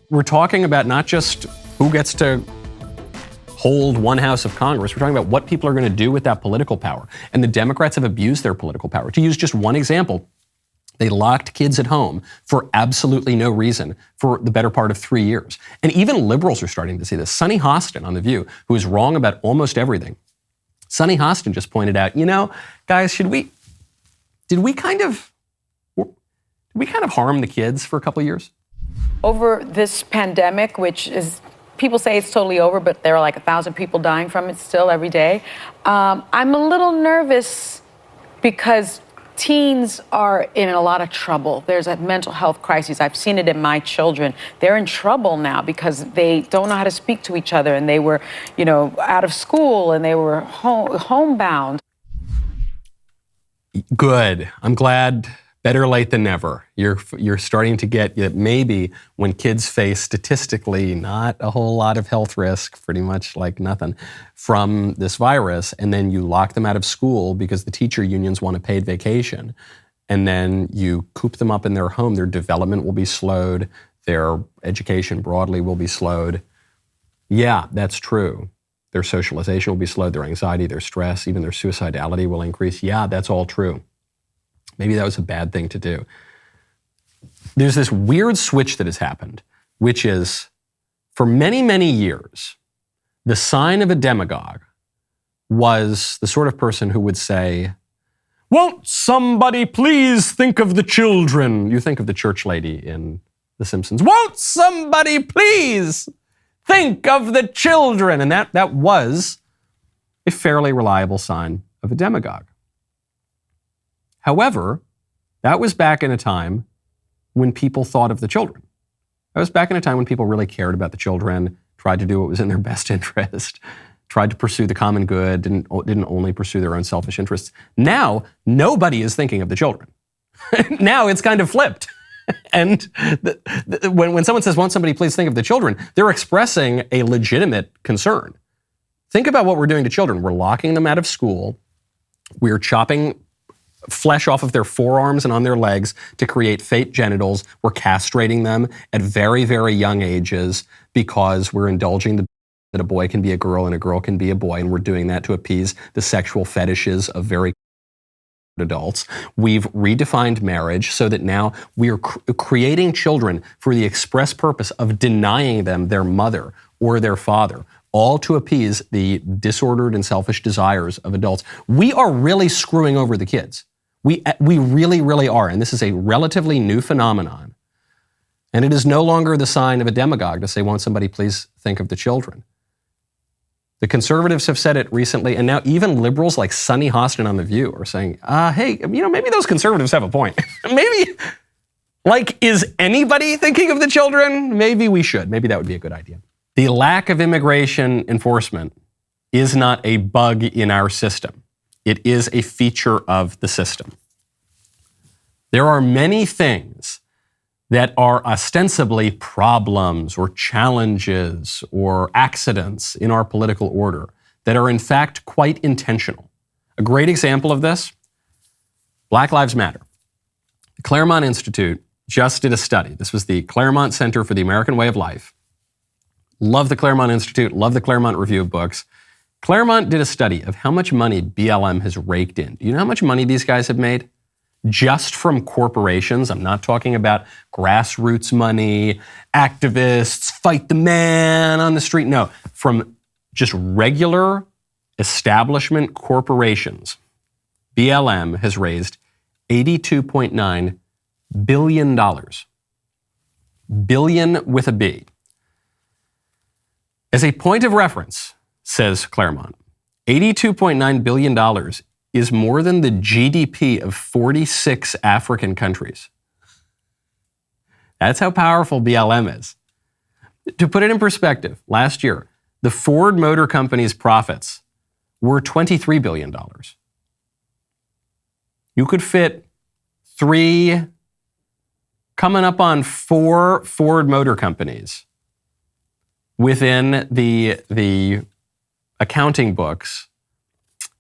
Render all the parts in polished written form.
we're talking about not just who gets to hold one house of Congress. We're talking about what people are going to do with that political power. And the Democrats have abused their political power. To use just one example, they locked kids at home for absolutely no reason for the better part of 3 years. And even liberals are starting to see this. Sonny Hostin on The View, who is wrong about almost everything. Sonny Hostin just pointed out, guys, did we kind of harm the kids for a couple of years? Over this pandemic, which is, people say it's totally over, but there are like 1,000 people dying from it still every day. I'm a little nervous because teens are in a lot of trouble. There's a mental health crisis. I've seen it in my children. They're in trouble now because they don't know how to speak to each other, and they were, out of school, and they were homebound. Good. I'm glad. Better late than never. You're starting to get that maybe when kids face statistically not a whole lot of health risk, pretty much like nothing, from this virus, and then you lock them out of school because the teacher unions want a paid vacation, and then you coop them up in their home, their development will be slowed, their education broadly will be slowed. Yeah, that's true. Their socialization will be slowed, their anxiety, their stress, even their suicidality will increase. Yeah, that's all true. Maybe that was a bad thing to do. There's this weird switch that has happened, which is, for many, many years, the sign of a demagogue was the sort of person who would say, "Won't somebody please think of the children?" You think of the church lady in The Simpsons. "Won't somebody please think of the children?" And that was a fairly reliable sign of a demagogue. However, that was back in a time when people thought of the children. That was back in a time when people really cared about the children, tried to do what was in their best interest, tried to pursue the common good, didn't only pursue their own selfish interests. Now, nobody is thinking of the children. Now it's kind of flipped. And when someone says, "Won't somebody please think of the children?" they're expressing a legitimate concern. Think about what we're doing to children. We're locking them out of school. We're chopping flesh off of their forearms and on their legs to create fake genitals. We're castrating them at very, very young ages because we're indulging that a boy can be a girl and a girl can be a boy, and we're doing that to appease the sexual fetishes of very adults. We've redefined marriage so that now we are creating children for the express purpose of denying them their mother or their father, all to appease the disordered and selfish desires of adults. We are really screwing over the kids. We really, really are. And this is a relatively new phenomenon. And it is no longer the sign of a demagogue to say, "Won't somebody please think of the children?" The conservatives have said it recently, and now even liberals like Sonny Hostin on The View are saying, hey, maybe those conservatives have a point. Maybe, is anybody thinking of the children? Maybe we should. Maybe that would be a good idea. The lack of immigration enforcement is not a bug in our system. It is a feature of the system. There are many things that are ostensibly problems or challenges or accidents in our political order that are in fact quite intentional. A great example of this, Black Lives Matter. The Claremont Institute just did a study. This was the Claremont Center for the American Way of Life. Love the Claremont Institute, love the Claremont Review of Books. Claremont did a study of how much money BLM has raked in. Do you know how much money these guys have made? Just from corporations. I'm not talking about grassroots money, activists, fight the man on the street. No, from just regular establishment corporations. BLM has raised $82.9 billion. Billion with a B. As a point of reference, says Claremont, $82.9 billion is more than the GDP of 46 African countries. That's how powerful BLM is. To put it in perspective, last year, the Ford Motor Company's profits were $23 billion. You could fit coming up on 4 Ford Motor Companies within the accounting books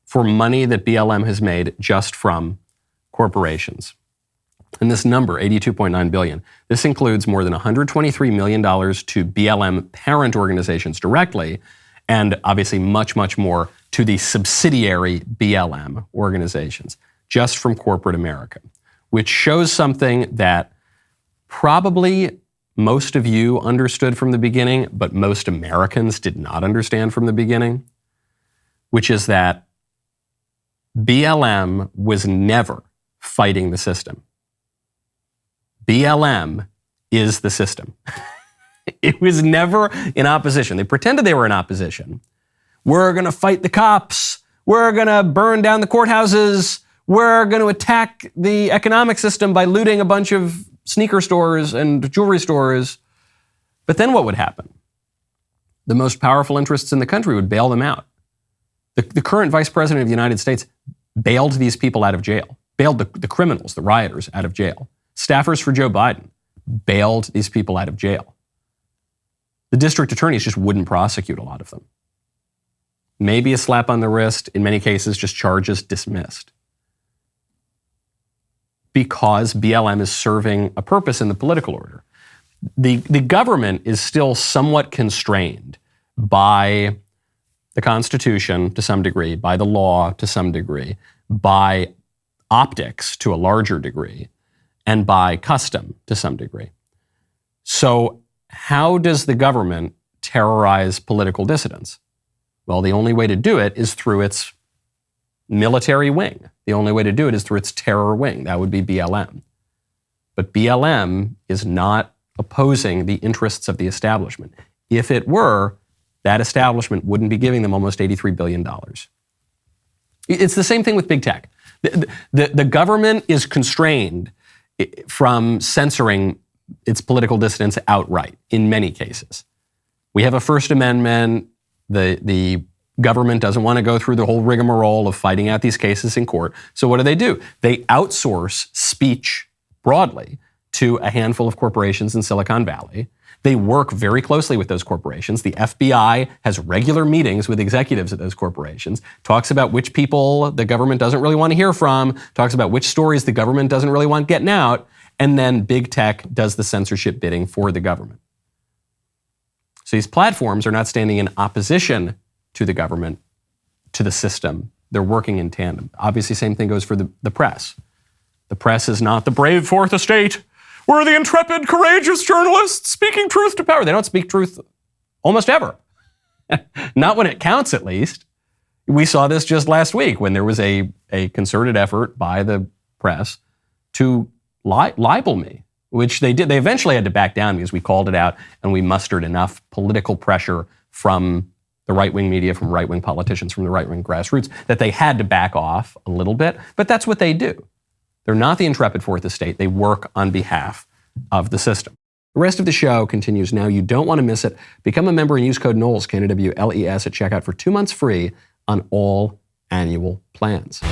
for money that BLM has made just from corporations. And this number, $82.9 billion, this includes more than $123 million to BLM parent organizations directly, and obviously much, much more to the subsidiary BLM organizations, just from corporate America, which shows something that probably most of you understood from the beginning, but most Americans did not understand from the beginning, which is that BLM was never fighting the system. BLM is the system. It was never in opposition. They pretended they were in opposition. We're going to fight the cops. We're going to burn down the courthouses. We're going to attack the economic system by looting a bunch of sneaker stores and jewelry stores. But then what would happen? The most powerful interests in the country would bail them out. The current vice president of the United States bailed these people out of jail, bailed the criminals, the rioters out of jail. Staffers for Joe Biden bailed these people out of jail. The district attorneys just wouldn't prosecute a lot of them. Maybe a slap on the wrist, in many cases, just charges dismissed. Because BLM is serving a purpose in the political order. The government is still somewhat constrained by the Constitution to some degree, by the law to some degree, by optics to a larger degree, and by custom to some degree. So how does the government terrorize political dissidents? Well, the only way to do it is through its military wing. The only way to do it is through its terror wing. That would be BLM. But BLM is not opposing the interests of the establishment. If it were, that establishment wouldn't be giving them almost $83 billion. It's the same thing with big tech. The government is constrained from censoring its political dissidents outright in many cases. We have a First Amendment. The government doesn't want to go through the whole rigmarole of fighting out these cases in court. So what do? They outsource speech broadly to a handful of corporations in Silicon Valley. They work very closely with those corporations. The FBI has regular meetings with executives at those corporations, talks about which people the government doesn't really want to hear from, talks about which stories the government doesn't really want getting out, and then big tech does the censorship bidding for the government. So these platforms are not standing in opposition to the government, to the system. They're working in tandem. Obviously, same thing goes for the press. The press is not the brave fourth estate. We're the intrepid, courageous journalists speaking truth to power. They don't speak truth almost ever. Not when it counts, at least. We saw this just last week when there was a concerted effort by the press to libel me, which they did. They eventually had to back down because we called it out and we mustered enough political pressure from the right-wing media, from right-wing politicians, from the right-wing grassroots, that they had to back off a little bit. But that's what they do. They're not the intrepid fourth estate. They work on behalf of the system. The rest of the show continues now. You don't want to miss it. Become a member and use code Knowles, Knowles, at checkout for 2 months free on all annual plans.